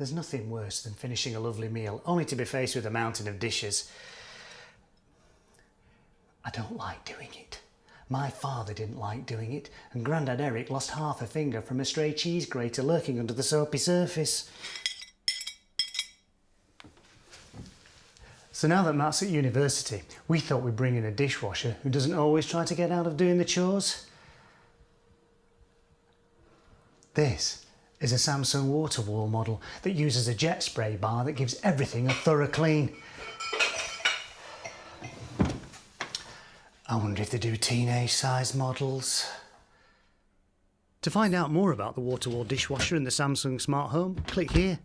There's nothing worse than finishing a lovely meal only to be faced with a mountain of dishes. I don't like doing it. My father didn't like doing it, and Grandad Eric lost half a finger from a stray cheese grater lurking under the soapy surface. So now that Matt's at university, we thought we'd bring in a dishwasher who doesn't always try to get out of doing the chores. This is a Samsung WaterWall model that uses a jet spray bar that gives everything a thorough clean. I wonder if they do teenage-sized models. To find out more about the WaterWall dishwasher and the Samsung Smart Home, click here.